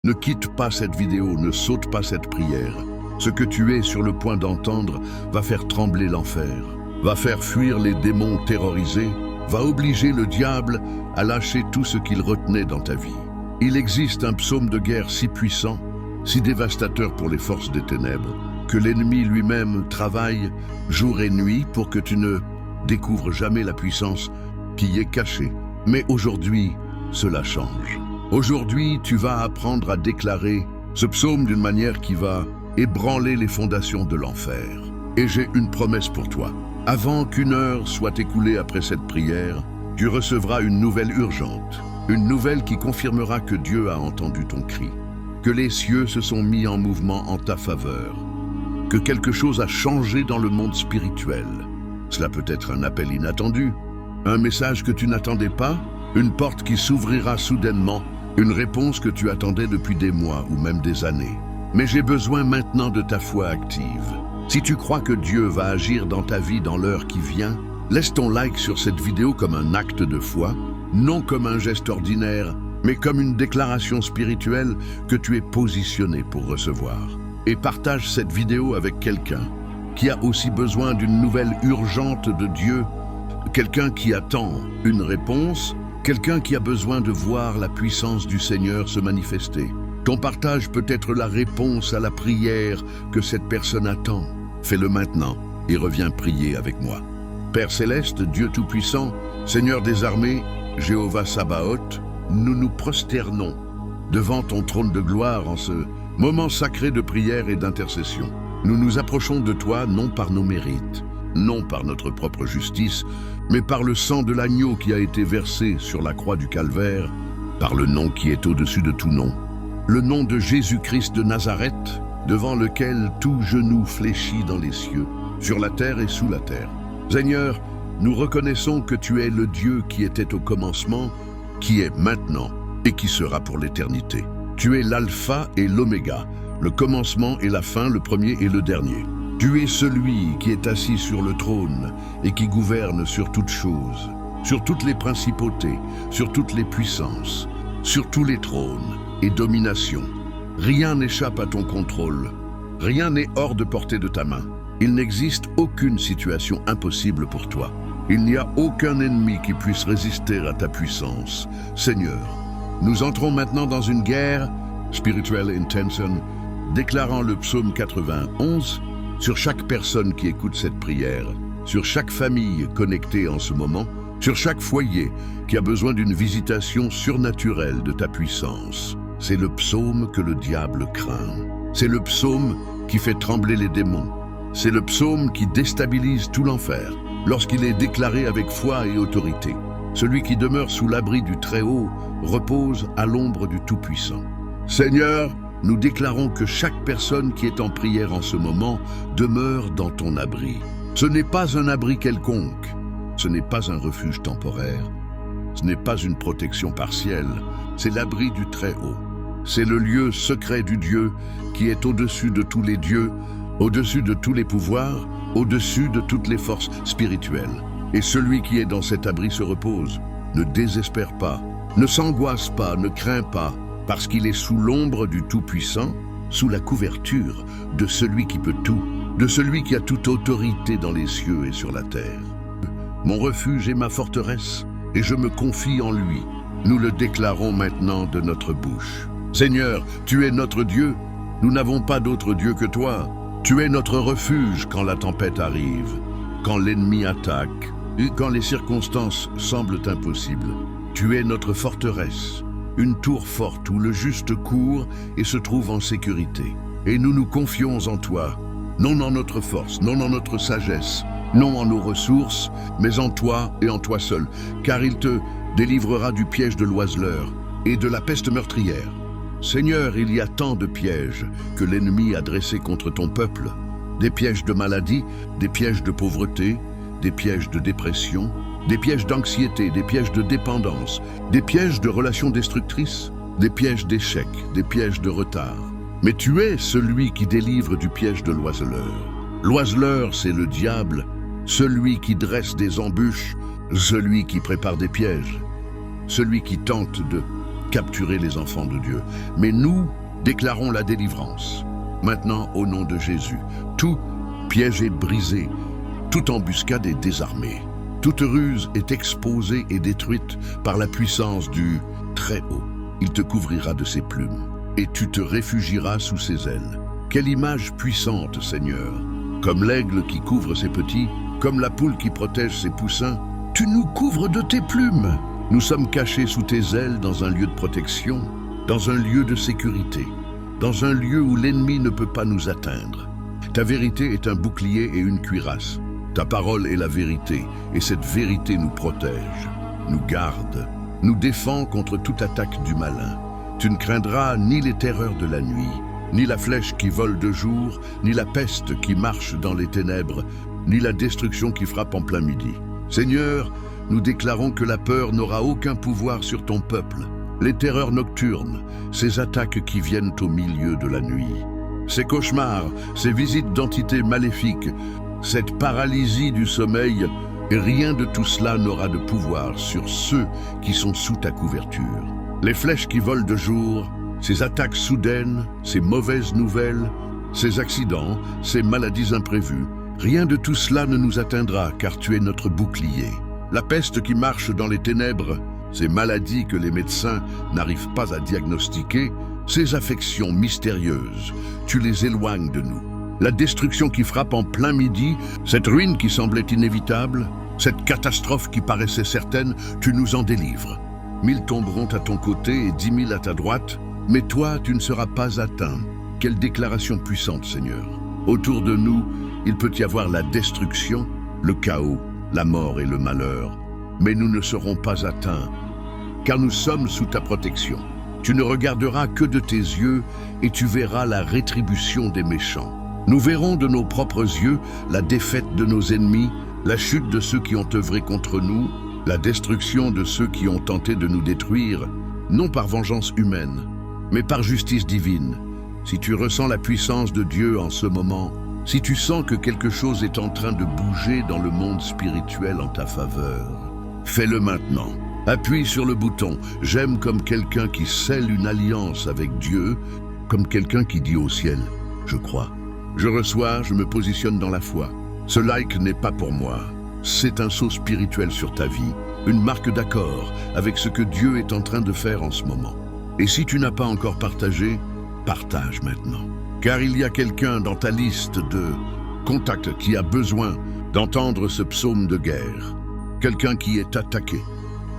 Ne quitte pas cette vidéo, ne saute pas cette prière. Ce que tu es sur le point d'entendre va faire trembler l'enfer, va faire fuir les démons terrorisés, va obliger le diable à lâcher tout ce qu'il retenait dans ta vie. Il existe un psaume de guerre si puissant, si dévastateur pour les forces des ténèbres, que l'ennemi lui-même travaille jour et nuit pour que tu ne découvres jamais la puissance qui y est cachée. Mais aujourd'hui, cela change. Aujourd'hui, tu vas apprendre à déclarer ce psaume d'une manière qui va ébranler les fondations de l'enfer. Et j'ai une promesse pour toi. Avant qu'une heure soit écoulée après cette prière, tu recevras une nouvelle urgente. Une nouvelle qui confirmera que Dieu a entendu ton cri, que les cieux se sont mis en mouvement en ta faveur, que quelque chose a changé dans le monde spirituel. Cela peut être un appel inattendu, un message que tu n'attendais pas, une porte qui s'ouvrira soudainement, une réponse que tu attendais depuis des mois ou même des années. Mais j'ai besoin maintenant de ta foi active. Si tu crois que Dieu va agir dans ta vie dans l'heure qui vient, laisse ton like sur cette vidéo comme un acte de foi, non comme un geste ordinaire, mais comme une déclaration spirituelle que tu es positionné pour recevoir. Et partage cette vidéo avec quelqu'un qui a aussi besoin d'une nouvelle urgente de Dieu, quelqu'un qui attend une réponse, quelqu'un qui a besoin de voir la puissance du Seigneur se manifester. Ton partage peut être la réponse à la prière que cette personne attend. Fais-le maintenant et reviens prier avec moi. Père Céleste, Dieu Tout-Puissant, Seigneur des armées, Jéhovah Sabaoth, nous nous prosternons devant ton trône de gloire en ce moment sacré de prière et d'intercession. Nous nous approchons de toi non par nos mérites, non par notre propre justice, mais par le sang de l'agneau qui a été versé sur la croix du Calvaire, par le nom qui est au-dessus de tout nom, le nom de Jésus-Christ de Nazareth, devant lequel tout genou fléchit dans les cieux, sur la terre et sous la terre. Seigneur, nous reconnaissons que tu es le Dieu qui était au commencement, qui est maintenant et qui sera pour l'éternité. Tu es l'alpha et l'oméga, le commencement et la fin, le premier et le dernier. Tu es celui qui est assis sur le trône et qui gouverne sur toutes choses, sur toutes les principautés, sur toutes les puissances, sur tous les trônes et dominations. Rien n'échappe à ton contrôle, rien n'est hors de portée de ta main. Il n'existe aucune situation impossible pour toi. Il n'y a aucun ennemi qui puisse résister à ta puissance. Seigneur, nous entrons maintenant dans une guerre spirituelle intense, déclarant le psaume 91 sur chaque personne qui écoute cette prière, sur chaque famille connectée en ce moment, sur chaque foyer qui a besoin d'une visitation surnaturelle de ta puissance. C'est le psaume que le diable craint. C'est le psaume qui fait trembler les démons. C'est le psaume qui déstabilise tout l'enfer lorsqu'il est déclaré avec foi et autorité. Celui qui demeure sous l'abri du Très-Haut repose à l'ombre du Tout-Puissant. Seigneur, nous déclarons que chaque personne qui est en prière en ce moment demeure dans ton abri. Ce n'est pas un abri quelconque, ce n'est pas un refuge temporaire, ce n'est pas une protection partielle, c'est l'abri du Très-Haut. C'est le lieu secret du Dieu qui est au-dessus de tous les dieux, au-dessus de tous les pouvoirs, au-dessus de toutes les forces spirituelles. Et celui qui est dans cet abri se repose, ne désespère pas, ne s'angoisse pas, ne craint pas, parce qu'il est sous l'ombre du Tout-Puissant, sous la couverture de celui qui peut tout, de celui qui a toute autorité dans les cieux et sur la terre. Mon refuge est ma forteresse, et je me confie en lui. Nous le déclarons maintenant de notre bouche. Seigneur, tu es notre Dieu, nous n'avons pas d'autre Dieu que toi. Tu es notre refuge quand la tempête arrive, quand l'ennemi attaque, et quand les circonstances semblent impossibles. Tu es notre forteresse, une tour forte où le juste court et se trouve en sécurité. Et nous nous confions en toi, non en notre force, non en notre sagesse, non en nos ressources, mais en toi et en toi seul, car il te délivrera du piège de l'oiseleur et de la peste meurtrière. Seigneur, il y a tant de pièges que l'ennemi a dressés contre ton peuple, des pièges de maladie, des pièges de pauvreté, des pièges de dépression, des pièges d'anxiété, des pièges de dépendance, des pièges de relations destructrices, des pièges d'échec, des pièges de retard. Mais tu es celui qui délivre du piège de l'oiseleur. L'oiseleur, c'est le diable, celui qui dresse des embûches, celui qui prépare des pièges, celui qui tente de capturer les enfants de Dieu. Mais nous déclarons la délivrance. Maintenant, au nom de Jésus, tout piège est brisé, toute embuscade est désarmée. Toute ruse est exposée et détruite par la puissance du Très-Haut. Il te couvrira de ses plumes, et tu te réfugieras sous ses ailes. Quelle image puissante, Seigneur! Comme l'aigle qui couvre ses petits, comme la poule qui protège ses poussins, tu nous couvres de tes plumes. Nous sommes cachés sous tes ailes dans un lieu de protection, dans un lieu de sécurité, dans un lieu où l'ennemi ne peut pas nous atteindre. Ta vérité est un bouclier et une cuirasse. Ta parole est la vérité, et cette vérité nous protège, nous garde, nous défend contre toute attaque du malin. Tu ne craindras ni les terreurs de la nuit, ni la flèche qui vole de jour, ni la peste qui marche dans les ténèbres, ni la destruction qui frappe en plein midi. Seigneur, nous déclarons que la peur n'aura aucun pouvoir sur ton peuple. Les terreurs nocturnes, ces attaques qui viennent au milieu de la nuit, ces cauchemars, ces visites d'entités maléfiques, cette paralysie du sommeil, rien de tout cela n'aura de pouvoir sur ceux qui sont sous ta couverture. Les flèches qui volent de jour, ces attaques soudaines, ces mauvaises nouvelles, ces accidents, ces maladies imprévues, rien de tout cela ne nous atteindra car tu es notre bouclier. La peste qui marche dans les ténèbres, ces maladies que les médecins n'arrivent pas à diagnostiquer, ces affections mystérieuses, tu les éloignes de nous. La destruction qui frappe en plein midi, cette ruine qui semblait inévitable, cette catastrophe qui paraissait certaine, tu nous en délivres. 1000 tomberont à ton côté et 10 000 à ta droite, mais toi, tu ne seras pas atteint. Quelle déclaration puissante, Seigneur! Autour de nous, il peut y avoir la destruction, le chaos, la mort et le malheur, mais nous ne serons pas atteints, car nous sommes sous ta protection. Tu ne regarderas que de tes yeux et tu verras la rétribution des méchants. Nous verrons de nos propres yeux la défaite de nos ennemis, la chute de ceux qui ont œuvré contre nous, la destruction de ceux qui ont tenté de nous détruire, non par vengeance humaine, mais par justice divine. Si tu ressens la puissance de Dieu en ce moment, si tu sens que quelque chose est en train de bouger dans le monde spirituel en ta faveur, fais-le maintenant. Appuie sur le bouton « J'aime » comme quelqu'un qui scelle une alliance avec Dieu, comme quelqu'un qui dit au ciel « Je crois ». Je reçois, je me positionne dans la foi. Ce like n'est pas pour moi. C'est un saut spirituel sur ta vie, une marque d'accord avec ce que Dieu est en train de faire en ce moment. Et si tu n'as pas encore partagé, partage maintenant. Car il y a quelqu'un dans ta liste de contacts qui a besoin d'entendre ce psaume de guerre. Quelqu'un qui est attaqué,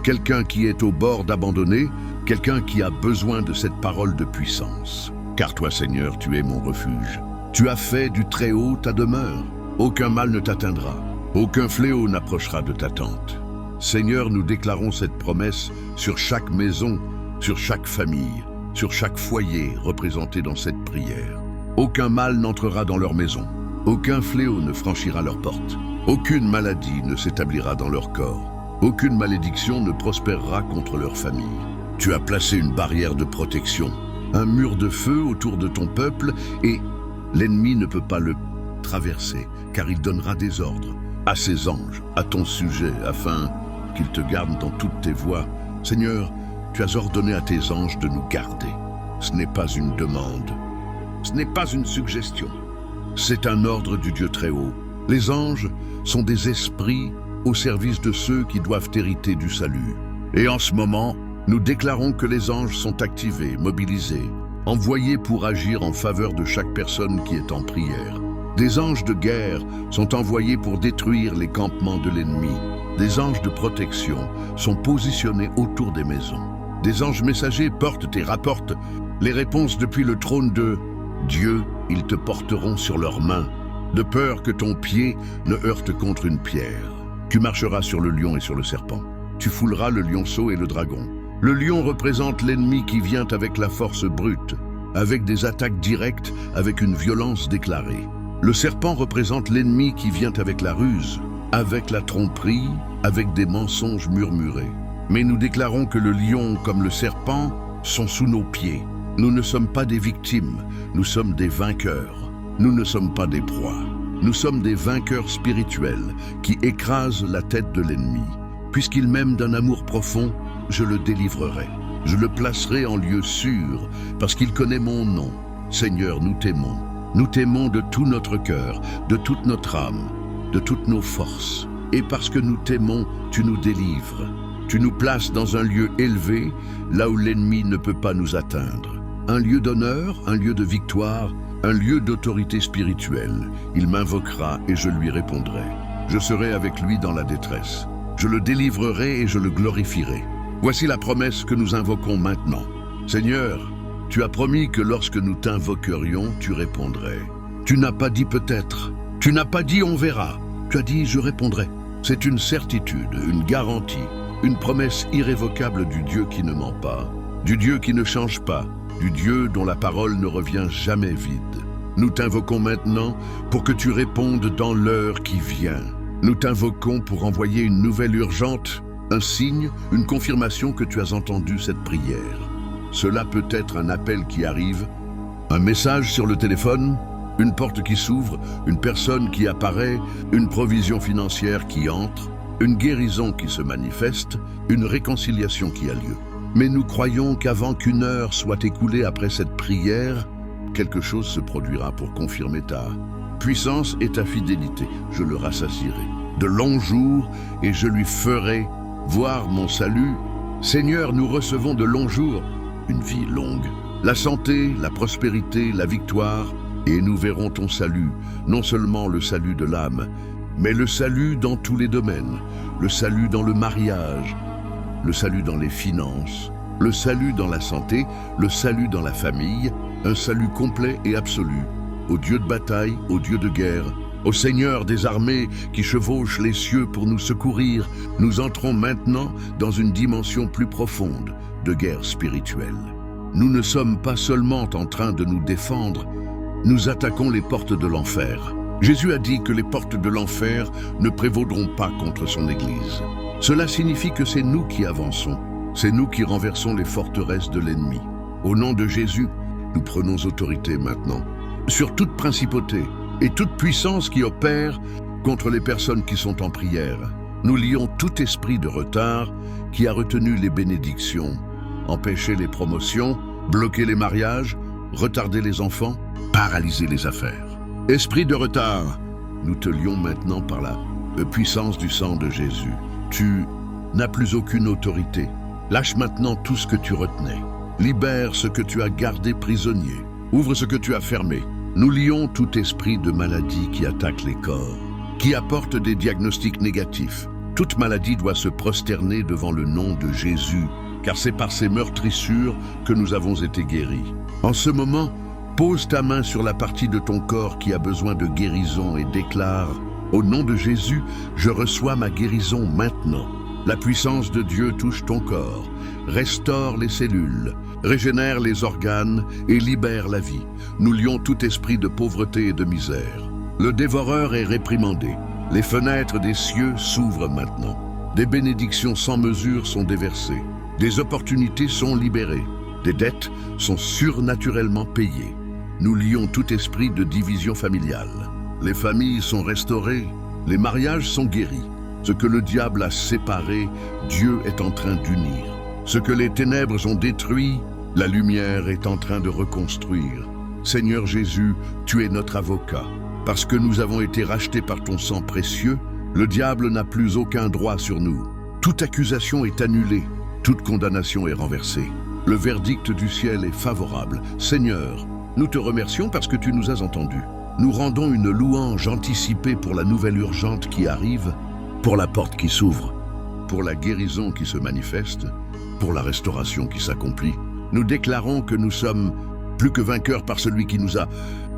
quelqu'un qui est au bord d'abandonner, quelqu'un qui a besoin de cette parole de puissance. Car toi, Seigneur, tu es mon refuge. Tu as fait du Très-Haut ta demeure. Aucun mal ne t'atteindra. Aucun fléau n'approchera de ta tente. Seigneur, nous déclarons cette promesse sur chaque maison, sur chaque famille, sur chaque foyer représenté dans cette prière. Aucun mal n'entrera dans leur maison. Aucun fléau ne franchira leur porte. Aucune maladie ne s'établira dans leur corps. Aucune malédiction ne prospérera contre leur famille. Tu as placé une barrière de protection, un mur de feu autour de ton peuple et l'ennemi ne peut pas le traverser, car il donnera des ordres à ses anges, à ton sujet, afin qu'ils te gardent dans toutes tes voies. Seigneur, tu as ordonné à tes anges de nous garder. Ce n'est pas une demande, ce n'est pas une suggestion, c'est un ordre du Dieu Très-Haut. Les anges sont des esprits au service de ceux qui doivent hériter du salut. Et en ce moment, nous déclarons que les anges sont activés, mobilisés, envoyés pour agir en faveur de chaque personne qui est en prière. Des anges de guerre sont envoyés pour détruire les campements de l'ennemi. Des anges de protection sont positionnés autour des maisons. Des anges messagers portent et rapportent les réponses depuis le trône de Dieu. Ils te porteront sur leurs mains, de peur que ton pied ne heurte contre une pierre. Tu marcheras sur le lion et sur le serpent. Tu fouleras le lionceau et le dragon. Le lion représente l'ennemi qui vient avec la force brute, avec des attaques directes, avec une violence déclarée. Le serpent représente l'ennemi qui vient avec la ruse, avec la tromperie, avec des mensonges murmurés. Mais nous déclarons que le lion comme le serpent sont sous nos pieds. Nous ne sommes pas des victimes, nous sommes des vainqueurs. Nous ne sommes pas des proies. Nous sommes des vainqueurs spirituels qui écrasent la tête de l'ennemi. Puisqu'il m'aime d'un amour profond, je le délivrerai. Je le placerai en lieu sûr, parce qu'il connaît mon nom. Seigneur, nous t'aimons. Nous t'aimons de tout notre cœur, de toute notre âme, de toutes nos forces. Et parce que nous t'aimons, tu nous délivres. Tu nous places dans un lieu élevé, là où l'ennemi ne peut pas nous atteindre. Un lieu d'honneur, un lieu de victoire, un lieu d'autorité spirituelle. Il m'invoquera et je lui répondrai. Je serai avec lui dans la détresse. Je le délivrerai et je le glorifierai. Voici la promesse que nous invoquons maintenant. Seigneur, tu as promis que lorsque nous t'invoquerions, tu répondrais. Tu n'as pas dit peut-être. Tu n'as pas dit on verra. Tu as dit je répondrai. C'est une certitude, une garantie, une promesse irrévocable du Dieu qui ne ment pas, du Dieu qui ne change pas, du Dieu dont la parole ne revient jamais vide. Nous t'invoquons maintenant pour que tu répondes dans l'heure qui vient. Nous t'invoquons pour envoyer une nouvelle urgente, un signe, une confirmation que tu as entendu cette prière. Cela peut être un appel qui arrive, un message sur le téléphone, une porte qui s'ouvre, une personne qui apparaît, une provision financière qui entre, une guérison qui se manifeste, une réconciliation qui a lieu. Mais nous croyons qu'avant qu'une heure soit écoulée après cette prière, quelque chose se produira pour confirmer ta puissance et ta fidélité. Je le rassasierai de longs jours et je lui ferai voir mon salut. Seigneur, nous recevons de longs jours, une vie longue, la santé, la prospérité, la victoire, et nous verrons ton salut, non seulement le salut de l'âme, mais le salut dans tous les domaines, le salut dans le mariage, le salut dans les finances, le salut dans la santé, le salut dans la famille, un salut complet et absolu, au Dieu de bataille, au Dieu de guerre, au Seigneur des armées qui chevauche les cieux pour nous secourir. Nous entrons maintenant dans une dimension plus profonde de guerre spirituelle. Nous ne sommes pas seulement en train de nous défendre, nous attaquons les portes de l'enfer. Jésus a dit que les portes de l'enfer ne prévaudront pas contre son Église. Cela signifie que c'est nous qui avançons, c'est nous qui renversons les forteresses de l'ennemi. Au nom de Jésus, nous prenons autorité maintenant sur toute principauté et toute puissance qui opère contre les personnes qui sont en prière. Nous lions tout esprit de retard qui a retenu les bénédictions, empêché les promotions, bloqué les mariages, retardé les enfants, paralysé les affaires. Esprit de retard, nous te lions maintenant par la puissance du sang de Jésus. Tu n'as plus aucune autorité. Lâche maintenant tout ce que tu retenais. Libère ce que tu as gardé prisonnier. Ouvre ce que tu as fermé. Nous lions tout esprit de maladie qui attaque les corps, qui apporte des diagnostics négatifs. Toute maladie doit se prosterner devant le nom de Jésus, car c'est par ses meurtrissures que nous avons été guéris. En ce moment, pose ta main sur la partie de ton corps qui a besoin de guérison et déclare « Au nom de Jésus, je reçois ma guérison maintenant ». La puissance de Dieu touche ton corps, restaure les cellules, régénère les organes et libère la vie. Nous lions tout esprit de pauvreté et de misère. Le dévoreur est réprimandé. Les fenêtres des cieux s'ouvrent maintenant. Des bénédictions sans mesure sont déversées. Des opportunités sont libérées. Des dettes sont surnaturellement payées. Nous lions tout esprit de division familiale. Les familles sont restaurées, les mariages sont guéris. Ce que le diable a séparé, Dieu est en train d'unir. Ce que les ténèbres ont détruit, la lumière est en train de reconstruire. Seigneur Jésus, tu es notre avocat. Parce que nous avons été rachetés par ton sang précieux, le diable n'a plus aucun droit sur nous. Toute accusation est annulée, toute condamnation est renversée. Le verdict du ciel est favorable. Seigneur, nous te remercions parce que tu nous as entendus. Nous rendons une louange anticipée pour la nouvelle urgente qui arrive, pour la porte qui s'ouvre, pour la guérison qui se manifeste, pour la restauration qui s'accomplit. Nous déclarons que nous sommes plus que vainqueurs par celui qui nous a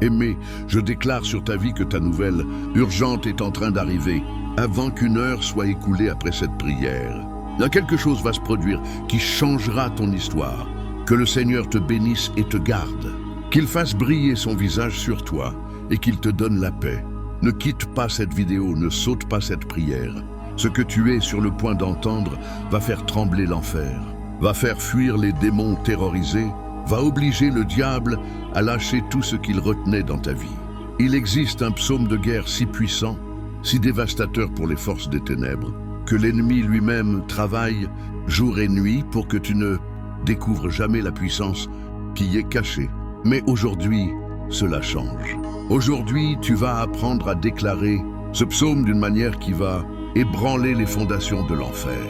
aimés. Je déclare sur ta vie que ta nouvelle urgente est en train d'arriver, avant qu'une heure soit écoulée après cette prière. Là, quelque chose va se produire qui changera ton histoire. Que le Seigneur te bénisse et te garde. Qu'il fasse briller son visage sur toi et qu'il te donne la paix. Ne quitte pas cette vidéo, ne saute pas cette prière. Ce que tu es sur le point d'entendre va faire trembler l'enfer, va faire fuir les démons terrorisés, va obliger le diable à lâcher tout ce qu'il retenait dans ta vie. Il existe un psaume de guerre si puissant, si dévastateur pour les forces des ténèbres, que l'ennemi lui-même travaille jour et nuit pour que tu ne découvre jamais la puissance qui y est cachée. Mais aujourd'hui, cela change. Aujourd'hui, tu vas apprendre à déclarer ce psaume d'une manière qui va ébranler les fondations de l'enfer.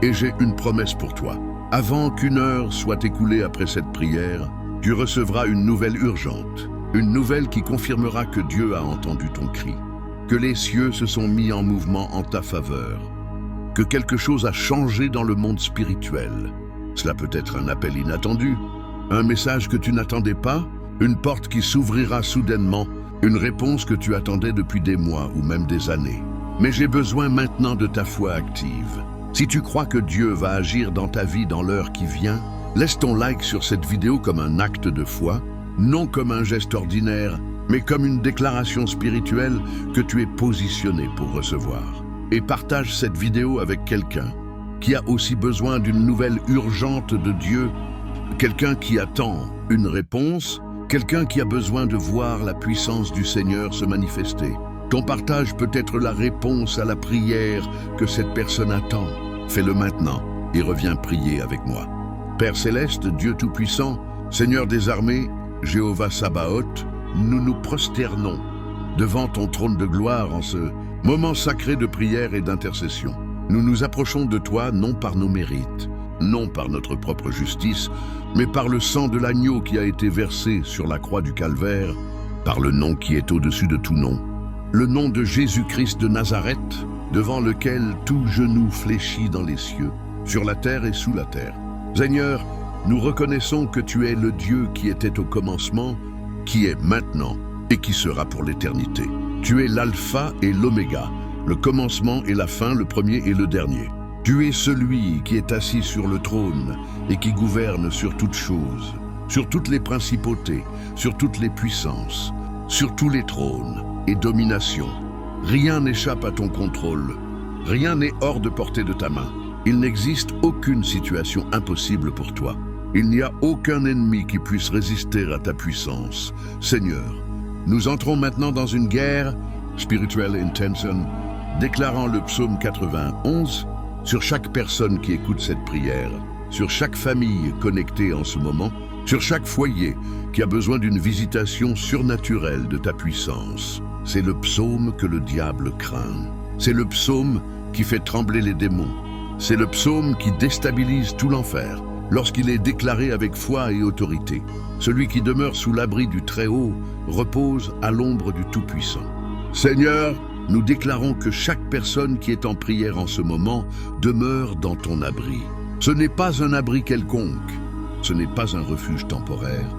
Et j'ai une promesse pour toi. Avant qu'une heure soit écoulée après cette prière, tu recevras une nouvelle urgente. Une nouvelle qui confirmera que Dieu a entendu ton cri, que les cieux se sont mis en mouvement en ta faveur, que quelque chose a changé dans le monde spirituel. Cela peut être un appel inattendu, un message que tu n'attendais pas, une porte qui s'ouvrira soudainement, une réponse que tu attendais depuis des mois ou même des années. Mais j'ai besoin maintenant de ta foi active. Si tu crois que Dieu va agir dans ta vie dans l'heure qui vient, laisse ton like sur cette vidéo comme un acte de foi, non comme un geste ordinaire, mais comme une déclaration spirituelle que tu es positionné pour recevoir. Et partage cette vidéo avec quelqu'un qui a aussi besoin d'une nouvelle urgente de Dieu, quelqu'un qui attend une réponse, quelqu'un qui a besoin de voir la puissance du Seigneur se manifester. Ton partage peut être la réponse à la prière que cette personne attend. Fais-le maintenant et reviens prier avec moi. Père Céleste, Dieu Tout-Puissant, Seigneur des armées, Jéhovah Sabaoth, nous nous prosternons devant ton trône de gloire en ce moment sacré de prière et d'intercession. Nous nous approchons de toi non par nos mérites, non par notre propre justice, mais par le sang de l'agneau qui a été versé sur la croix du Calvaire, par le nom qui est au-dessus de tout nom, le nom de Jésus-Christ de Nazareth, devant lequel tout genou fléchit dans les cieux, sur la terre et sous la terre. Seigneur, nous reconnaissons que tu es le Dieu qui était au commencement, qui est maintenant et qui sera pour l'éternité. Tu es l'alpha et l'oméga, le commencement et la fin, le premier et le dernier. Tu es celui qui est assis sur le trône et qui gouverne sur toutes choses, sur toutes les principautés, sur toutes les puissances, sur tous les trônes et dominations. Rien n'échappe à ton contrôle, rien n'est hors de portée de ta main. Il n'existe aucune situation impossible pour toi. Il n'y a aucun ennemi qui puisse résister à ta puissance. Seigneur, nous entrons maintenant dans une guerre spirituelle intense, déclarant le psaume 91 sur chaque personne qui écoute cette prière, sur chaque famille connectée en ce moment, sur chaque foyer qui a besoin d'une visitation surnaturelle de ta puissance. C'est le psaume que le diable craint. C'est le psaume qui fait trembler les démons. C'est le psaume qui déstabilise tout l'enfer lorsqu'il est déclaré avec foi et autorité. Celui qui demeure sous l'abri du Très-Haut repose à l'ombre du Tout-Puissant. Seigneur, nous déclarons que chaque personne qui est en prière en ce moment demeure dans ton abri. Ce n'est pas un abri quelconque, ce n'est pas un refuge temporaire,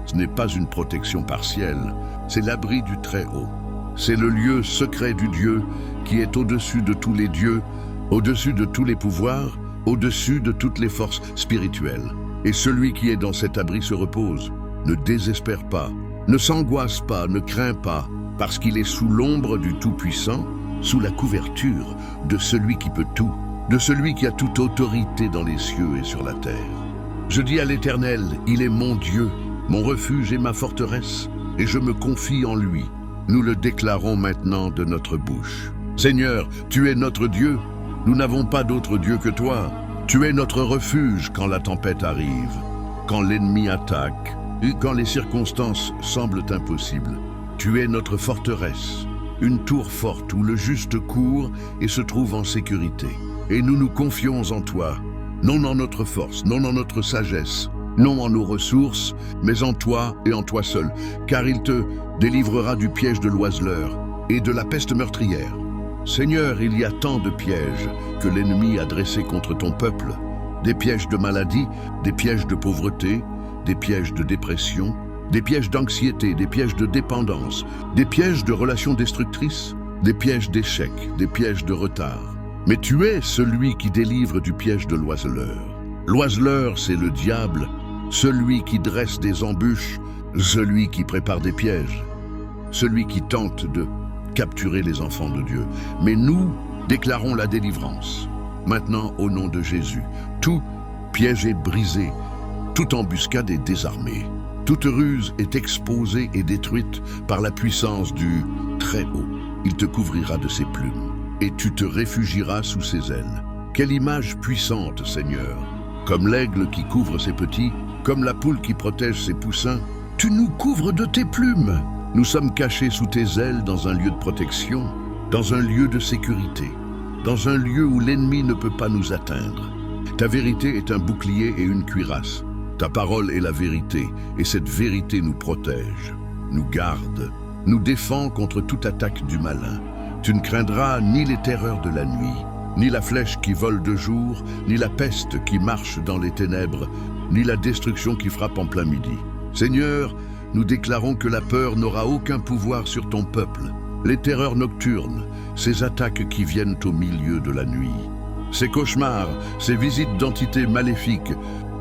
ce n'est pas une protection partielle, c'est l'abri du Très-Haut. C'est le lieu secret du Dieu qui est au-dessus de tous les dieux, au-dessus de tous les pouvoirs, au-dessus de toutes les forces spirituelles. Et celui qui est dans cet abri se repose, ne désespère pas, ne s'angoisse pas, ne craint pas, parce qu'il est sous l'ombre du Tout-Puissant, sous la couverture de celui qui peut tout, de celui qui a toute autorité dans les cieux et sur la terre. Je dis à l'Éternel, il est mon Dieu, mon refuge et ma forteresse, et je me confie en lui. Nous le déclarons maintenant de notre bouche. Seigneur, tu es notre Dieu. Nous n'avons pas d'autre Dieu que toi. Tu es notre refuge quand la tempête arrive, quand l'ennemi attaque, et quand les circonstances semblent impossibles. Tu es notre forteresse, une tour forte où le juste court et se trouve en sécurité. Et nous nous confions en toi, non en notre force, non en notre sagesse, non en nos ressources, mais en toi et en toi seul, car il te délivrera du piège de l'oiseleur et de la peste meurtrière. Seigneur, il y a tant de pièges que l'ennemi a dressés contre ton peuple, des pièges de maladie, des pièges de pauvreté, des pièges de dépression, des pièges d'anxiété, des pièges de dépendance, des pièges de relations destructrices, des pièges d'échec, des pièges de retard. Mais tu es celui qui délivre du piège de l'oiseleur. L'oiseleur, c'est le diable, celui qui dresse des embûches, celui qui prépare des pièges, celui qui tente de capturer les enfants de Dieu. Mais nous déclarons la délivrance. Maintenant, au nom de Jésus, tout piège est brisé, toute embuscade est désarmée, toute ruse est exposée et détruite par la puissance du Très-Haut. Il te couvrira de ses plumes et tu te réfugieras sous ses ailes. Quelle image puissante, Seigneur! Comme l'aigle qui couvre ses petits, comme la poule qui protège ses poussins, tu nous couvres de tes plumes. Nous sommes cachés sous tes ailes dans un lieu de protection, dans un lieu de sécurité, dans un lieu où l'ennemi ne peut pas nous atteindre. Ta vérité est un bouclier et une cuirasse. Ta parole est la vérité, et cette vérité nous protège, nous garde, nous défend contre toute attaque du malin. Tu ne craindras ni les terreurs de la nuit, ni la flèche qui vole de jour, ni la peste qui marche dans les ténèbres, ni la destruction qui frappe en plein midi. Seigneur, nous déclarons que la peur n'aura aucun pouvoir sur ton peuple. Les terreurs nocturnes, ces attaques qui viennent au milieu de la nuit, ces cauchemars, ces visites d'entités maléfiques,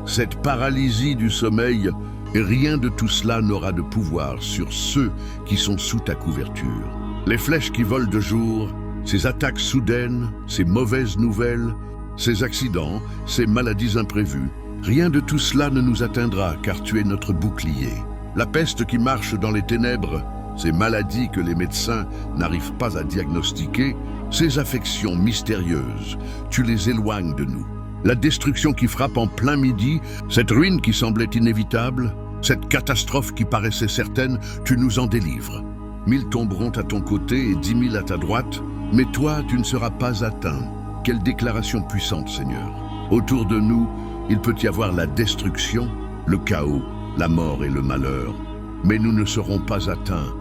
cette paralysie du sommeil, et rien de tout cela n'aura de pouvoir sur ceux qui sont sous ta couverture. Les flèches qui volent de jour, ces attaques soudaines, ces mauvaises nouvelles, ces accidents, ces maladies imprévues, rien de tout cela ne nous atteindra car tu es notre bouclier. La peste qui marche dans les ténèbres, ces maladies que les médecins n'arrivent pas à diagnostiquer, ces affections mystérieuses, tu les éloignes de nous. La destruction qui frappe en plein midi, cette ruine qui semblait inévitable, cette catastrophe qui paraissait certaine, tu nous en délivres. 1000 tomberont à ton côté et 10 000 à ta droite, mais toi, tu ne seras pas atteint. Quelle déclaration puissante, Seigneur. Autour de nous, il peut y avoir la destruction, le chaos, la mort et le malheur, mais nous ne serons pas atteints,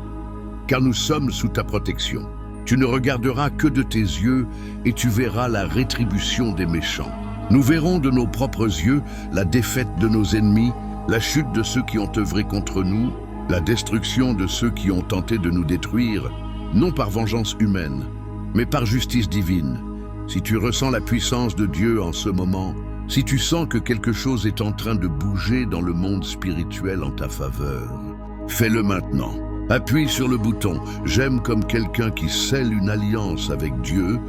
car nous sommes sous ta protection. Tu ne regarderas que de tes yeux et tu verras la rétribution des méchants. Nous verrons de nos propres yeux la défaite de nos ennemis, la chute de ceux qui ont œuvré contre nous, la destruction de ceux qui ont tenté de nous détruire, non par vengeance humaine, mais par justice divine. Si tu ressens la puissance de Dieu en ce moment, si tu sens que quelque chose est en train de bouger dans le monde spirituel en ta faveur, fais-le maintenant. Appuie sur le bouton « J'aime » comme quelqu'un qui scelle une alliance avec Dieu,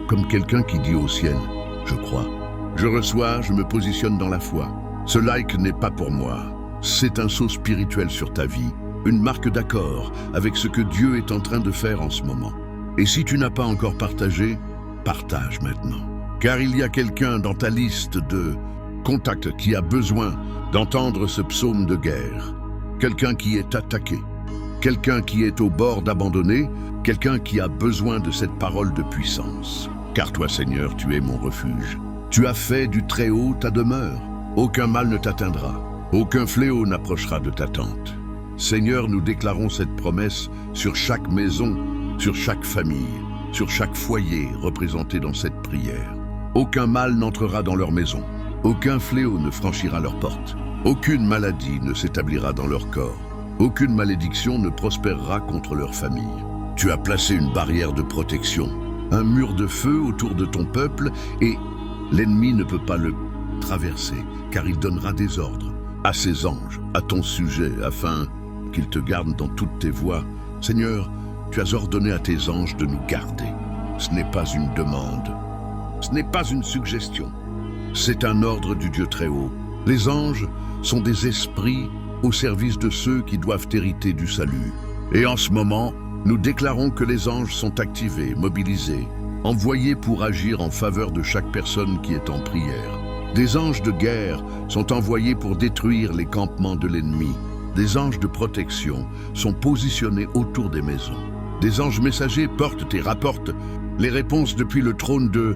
comme quelqu'un qui dit au ciel « Je crois ». Je reçois, je me positionne dans la foi. Ce like n'est pas pour moi. C'est un saut spirituel sur ta vie, une marque d'accord avec ce que Dieu est en train de faire en ce moment. Et si tu n'as pas encore partagé, partage maintenant. Car il y a quelqu'un dans ta liste de contacts qui a besoin d'entendre ce psaume de guerre. Quelqu'un qui est attaqué, quelqu'un qui est au bord d'abandonner, quelqu'un qui a besoin de cette parole de puissance. Car toi, Seigneur, tu es mon refuge. Tu as fait du Très-Haut ta demeure. Aucun mal ne t'atteindra. Aucun fléau n'approchera de ta tente. Seigneur, nous déclarons cette promesse sur chaque maison, sur chaque famille, sur chaque foyer représenté dans cette prière. Aucun mal n'entrera dans leur maison. Aucun fléau ne franchira leur porte. Aucune maladie ne s'établira dans leur corps. Aucune malédiction ne prospérera contre leur famille. Tu as placé une barrière de protection, un mur de feu autour de ton peuple et l'ennemi ne peut pas le traverser car il donnera des ordres à ses anges, à ton sujet, afin qu'ils te gardent dans toutes tes voies. Seigneur, tu as ordonné à tes anges de nous garder. Ce n'est pas une demande, ce n'est pas une suggestion, c'est un ordre du Dieu Très-Haut. Les anges sont des esprits au service de ceux qui doivent hériter du salut. Et en ce moment, nous déclarons que les anges sont activés, mobilisés, envoyés pour agir en faveur de chaque personne qui est en prière. Des anges de guerre sont envoyés pour détruire les campements de l'ennemi. Des anges de protection sont positionnés autour des maisons. Des anges messagers portent et rapportent les réponses depuis le trône de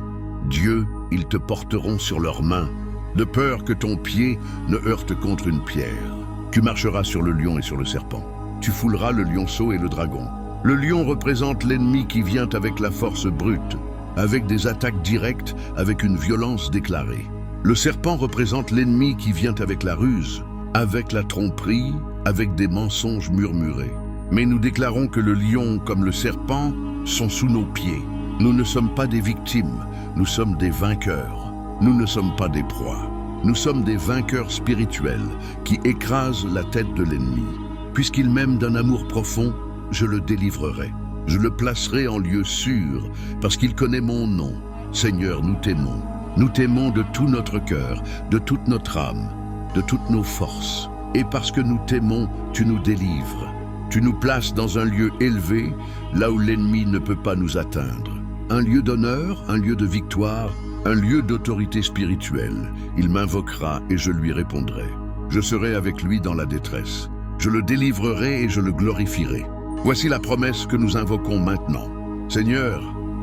Dieu. Ils te porteront sur leurs mains, de peur que ton pied ne heurte contre une pierre. Tu marcheras sur le lion et sur le serpent. Tu fouleras le lionceau et le dragon. Le lion représente l'ennemi qui vient avec la force brute, avec des attaques directes, avec une violence déclarée. Le serpent représente l'ennemi qui vient avec la ruse, avec la tromperie, avec des mensonges murmurés. Mais nous déclarons que le lion comme le serpent sont sous nos pieds. Nous ne sommes pas des victimes, nous sommes des vainqueurs. Nous ne sommes pas des proies. Nous sommes des vainqueurs spirituels qui écrasent la tête de l'ennemi. Puisqu'il m'aime d'un amour profond, je le délivrerai. Je le placerai en lieu sûr, parce qu'il connaît mon nom. Seigneur, nous t'aimons. Nous t'aimons de tout notre cœur, de toute notre âme, de toutes nos forces. Et parce que nous t'aimons, tu nous délivres. Tu nous places dans un lieu élevé, là où l'ennemi ne peut pas nous atteindre. Un lieu d'honneur, un lieu de victoire, un lieu d'autorité spirituelle. Il m'invoquera et je lui répondrai. Je serai avec lui dans la détresse. Je le délivrerai et je le glorifierai. Voici la promesse que nous invoquons maintenant. Seigneur,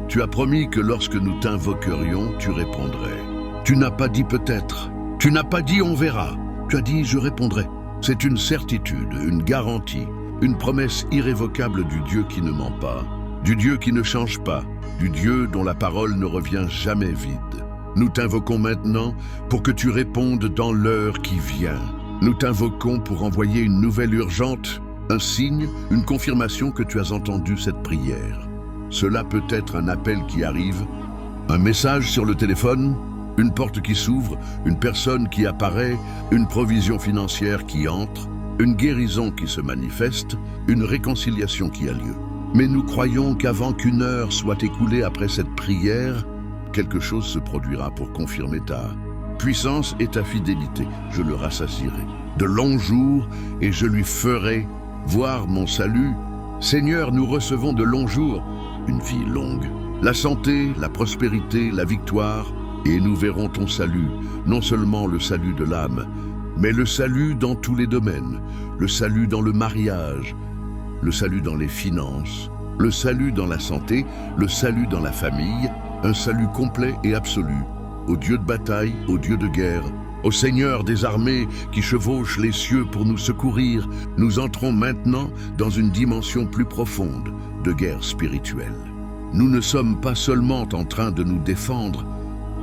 tu as promis que lorsque nous t'invoquerions, tu répondrais. Tu n'as pas dit peut-être. Tu n'as pas dit on verra. Tu as dit je répondrai. C'est une certitude, une garantie, une promesse irrévocable du Dieu qui ne ment pas, du Dieu qui ne change pas, du Dieu dont la parole ne revient jamais vide. Nous t'invoquons maintenant pour que tu répondes dans l'heure qui vient. Nous t'invoquons pour envoyer une nouvelle urgente, un signe, une confirmation que tu as entendu cette prière. Cela peut être un appel qui arrive, un message sur le téléphone, une porte qui s'ouvre, une personne qui apparaît, une provision financière qui entre, une guérison qui se manifeste, une réconciliation qui a lieu. Mais nous croyons qu'avant qu'une heure soit écoulée après cette prière, quelque chose se produira pour confirmer ta puissance et ta fidélité. Je le rassasierai de longs jours et je lui ferai voir mon salut. Seigneur, nous recevons de longs jours, une vie longue, la santé, la prospérité, la victoire, et nous verrons ton salut, non seulement le salut de l'âme, mais le salut dans tous les domaines, le salut dans le mariage, le salut dans les finances, le salut dans la santé, le salut dans la famille, un salut complet et absolu, au Dieu de bataille, au Dieu de guerre, au Seigneur des armées qui chevauche les cieux pour nous secourir. Nous entrons maintenant dans une dimension plus profonde de guerre spirituelle. Nous ne sommes pas seulement en train de nous défendre,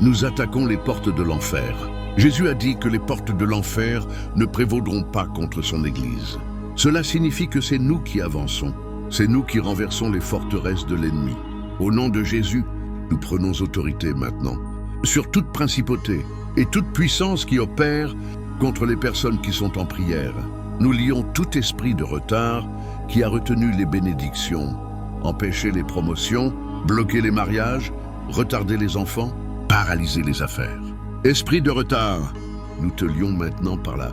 nous attaquons les portes de l'enfer. Jésus a dit que les portes de l'enfer ne prévaudront pas contre son Église. Cela signifie que c'est nous qui avançons, c'est nous qui renversons les forteresses de l'ennemi. Au nom de Jésus, nous prenons autorité maintenant sur toute principauté et toute puissance qui opère contre les personnes qui sont en prière. Nous lions tout esprit de retard qui a retenu les bénédictions, empêché les promotions, bloqué les mariages, retardé les enfants, paralysé les affaires. Esprit de retard, nous te lions maintenant par la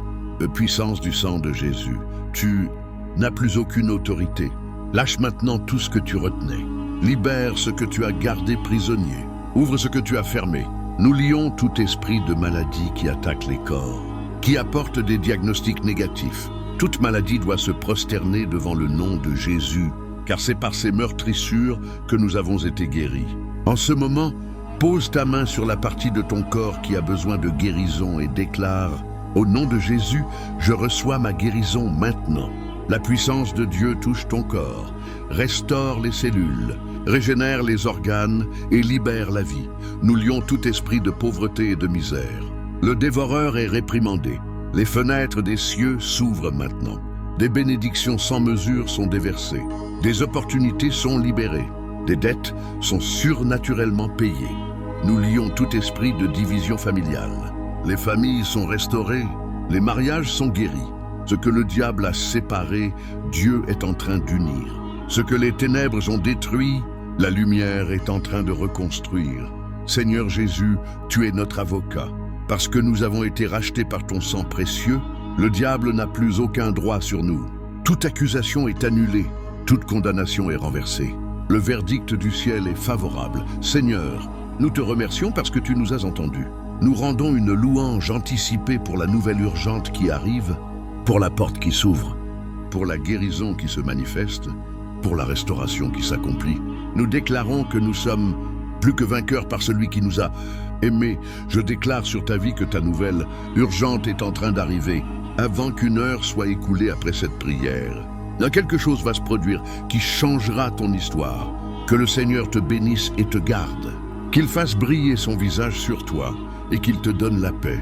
puissance du sang de Jésus. Tu n'as plus aucune autorité. Lâche maintenant tout ce que tu retenais. Libère ce que tu as gardé prisonnier. Ouvre ce que tu as fermé. Nous lions tout esprit de maladie qui attaque les corps, qui apporte des diagnostics négatifs. Toute maladie doit se prosterner devant le nom de Jésus, car c'est par ses meurtrissures que nous avons été guéris. En ce moment, pose ta main sur la partie de ton corps qui a besoin de guérison et déclare « Au nom de Jésus, je reçois ma guérison maintenant ». La puissance de Dieu touche ton corps, restaure les cellules, régénère les organes et libère la vie. Nous lions tout esprit de pauvreté et de misère. Le dévoreur est réprimandé. Les fenêtres des cieux s'ouvrent maintenant. Des bénédictions sans mesure sont déversées. Des opportunités sont libérées. Des dettes sont surnaturellement payées. Nous lions tout esprit de division familiale. Les familles sont restaurées, les mariages sont guéris. Ce que le diable a séparé, Dieu est en train d'unir. Ce que les ténèbres ont détruit, la lumière est en train de reconstruire. Seigneur Jésus, tu es notre avocat. Parce que nous avons été rachetés par ton sang précieux, le diable n'a plus aucun droit sur nous. Toute accusation est annulée, toute condamnation est renversée. Le verdict du ciel est favorable. Seigneur, nous te remercions parce que tu nous as entendus. Nous rendons une louange anticipée pour la nouvelle urgente qui arrive, pour la porte qui s'ouvre, pour la guérison qui se manifeste, pour la restauration qui s'accomplit. Nous déclarons que nous sommes plus que vainqueurs par celui qui nous a aimés. Je déclare sur ta vie que ta nouvelle urgente est en train d'arriver, avant qu'une heure soit écoulée après cette prière. Quelque chose va se produire qui changera ton histoire. Que le Seigneur te bénisse et te garde. Qu'il fasse briller son visage sur toi et qu'il te donne la paix.